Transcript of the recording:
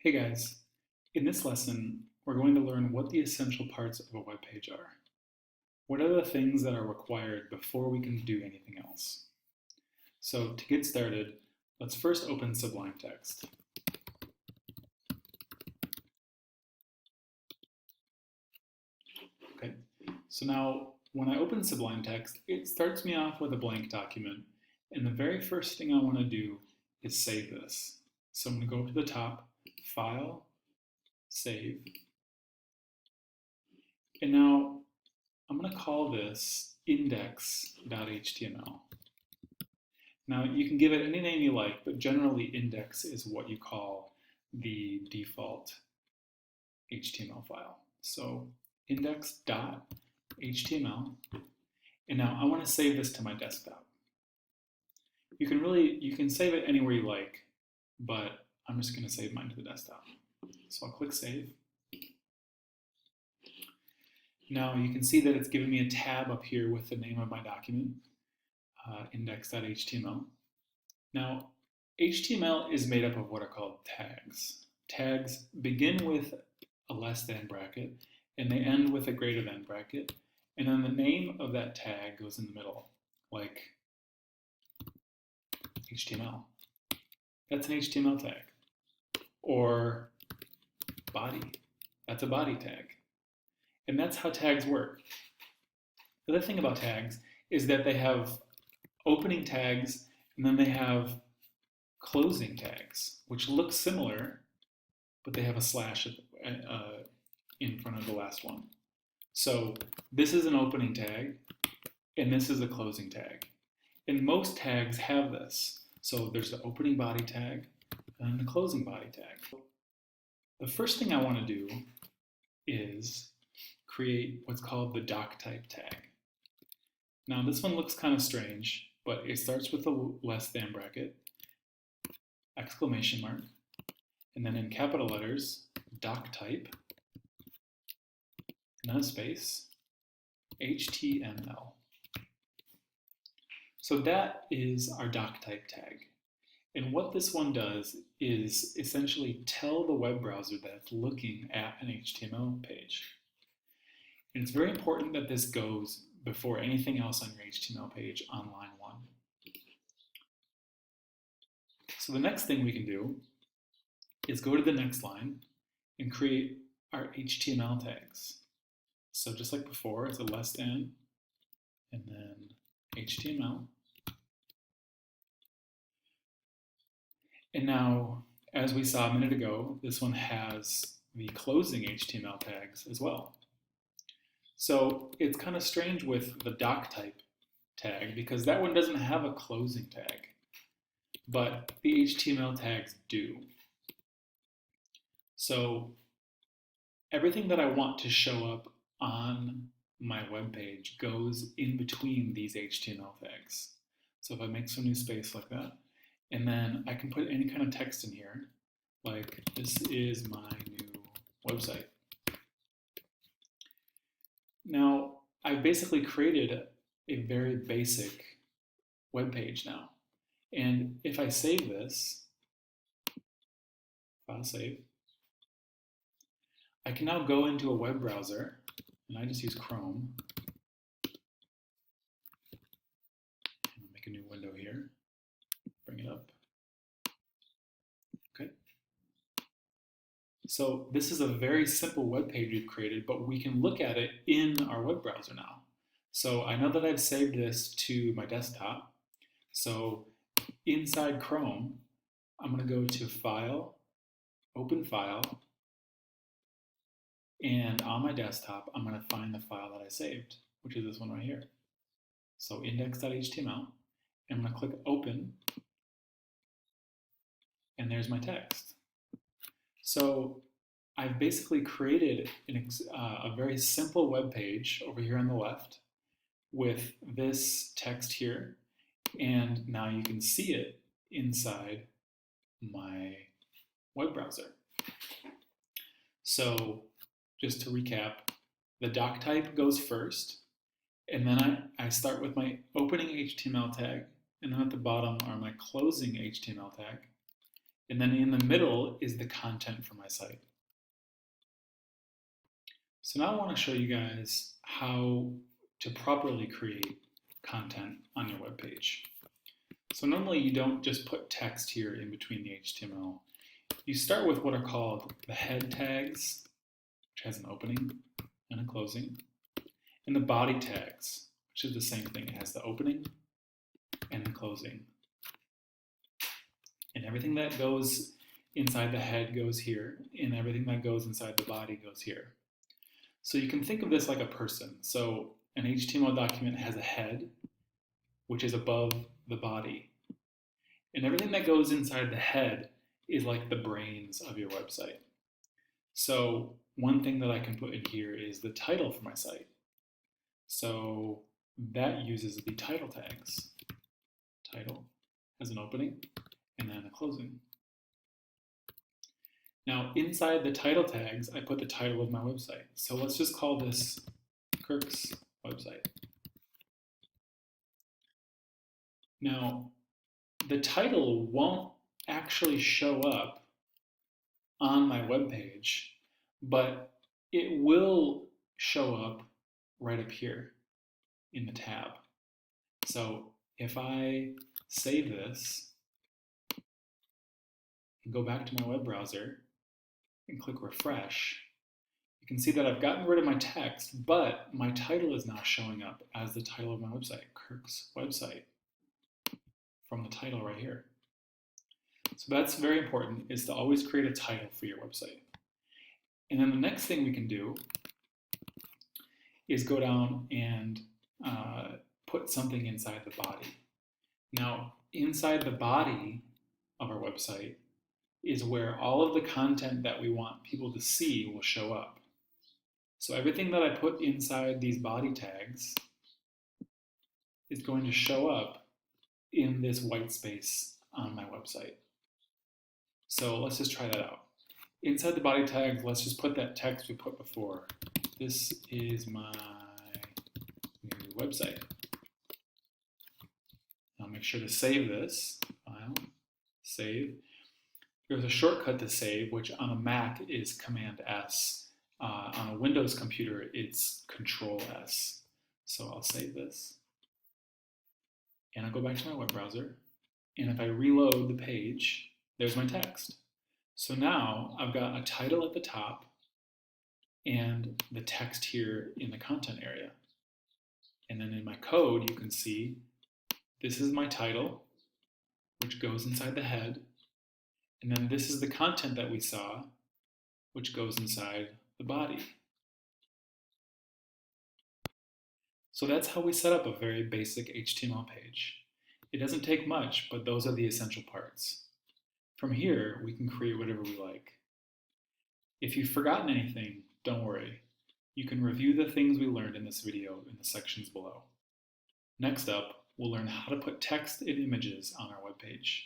Hey guys, in this lesson, we're going to learn what the essential parts of a web page are. What are the things that are required before we can do anything else? So to get started, let's first open Sublime Text. Okay, so now when I open Sublime Text, it starts me off with a blank document, and the very first thing I want to do is save this. So I'm going to go up to the top, File, Save, and now I'm going to call this index.html. Now you can give it any name you like, but generally index is what you call the default HTML file. So index.html, and now I want to save this to my desktop. You can save it anywhere you like, but I'm just going to save mine to the desktop. So I'll click save. Now you can see that it's giving me a tab up here with the name of my document, index.html. Now, HTML is made up of what are called tags. Tags begin with a less than bracket, and they end with a greater than bracket, and then the name of that tag goes in the middle, like HTML. That's an HTML tag. Or body. That's a body tag. And that's how tags work. The other thing about tags is that they have opening tags, and then they have closing tags, which look similar, but they have a slash in front of the last one. So this is an opening tag, and this is a closing tag. And most tags have this. So there's the opening body tag and the closing body tag. The first thing I want to do is create what's called the doc type tag. Now this one looks kind of strange, but it starts with a less than bracket, exclamation mark, and then in capital letters, doc type, and then a space, HTML. So that is our doc type tag. And what this one does is essentially tell the web browser that it's looking at an HTML page. And it's very important that this goes before anything else on your HTML page on line 1. So the next thing we can do is go to the next line and create our HTML tags. So just like before, it's a less than, and then HTML. And now, as we saw a minute ago, this one has the closing HTML tags as well. So it's kind of strange with the doc type tag because that one doesn't have a closing tag, but the HTML tags do. So everything that I want to show up on my web page goes in between these HTML tags. So if I make some new space like that, and then I can put any kind of text in here, like this is my new website. Now, I've basically created a very basic web page now. And if I save this, file save, I can now go into a web browser, and I just use Chrome. I'll make a new window here, bring it up. Okay. So this is a very simple web page we've created, but we can look at it in our web browser now. So I know that I've saved this to my desktop. So inside Chrome, I'm going to go to File, Open File, and on my desktop, I'm going to find the file that I saved, which is this one right here. So index.html, and I'm going to click Open, and there's my text. So I've basically created a very simple web page over here on the left with this text here, and now you can see it inside my web browser. So just to recap, the doc type goes first, and then I start with my opening HTML tag, and then at the bottom are my closing HTML tag, And then in the middle is the content for my site. So now I want to show you guys how to properly create content on your web page. So normally you don't just put text here in between the HTML. You start with what are called the head tags, which has an opening and a closing, and the body tags, which is the same thing. It has the opening and the closing. And everything that goes inside the head goes here, and everything that goes inside the body goes here. So you can think of this like a person. So an HTML document has a head, which is above the body. And everything that goes inside the head is like the brains of your website. So one thing that I can put in here is the title for my site. So that uses the title tags. Title has an opening and then a closing. Now inside the title tags, I put the title of my website. So let's just call this Kirk's website. Now the title won't actually show up on my web page, but it will show up right up here in the tab. So if I save this and go back to my web browser and click refresh, you can see that I've gotten rid of my text, but my title is now showing up as the title of my website, Kirk's website, from the title right here. So that's very important, is to always create a title for your website. And then the next thing we can do is go down and put something inside the body. Now, inside the body of our website is where all of the content that we want people to see will show up. So everything that I put inside these body tags is going to show up in this white space on my website. So let's just try that out. Inside the body tags, let's just put that text we put before. This is my new website. I'll make sure to save this file, save. There's a shortcut to save, which on a Mac is Command S. On a Windows computer, it's Control S. So I'll save this. And I'll go back to my web browser. And if I reload the page, there's my text. So now I've got a title at the top and the text here in the content area. And then in my code, you can see this is my title, which goes inside the head. And then this is the content that we saw, which goes inside the body. So that's how we set up a very basic HTML page. It doesn't take much, but those are the essential parts. From here, we can create whatever we like. If you've forgotten anything, don't worry. You can review the things we learned in this video in the sections below. Next up, we'll learn how to put text and images on our webpage.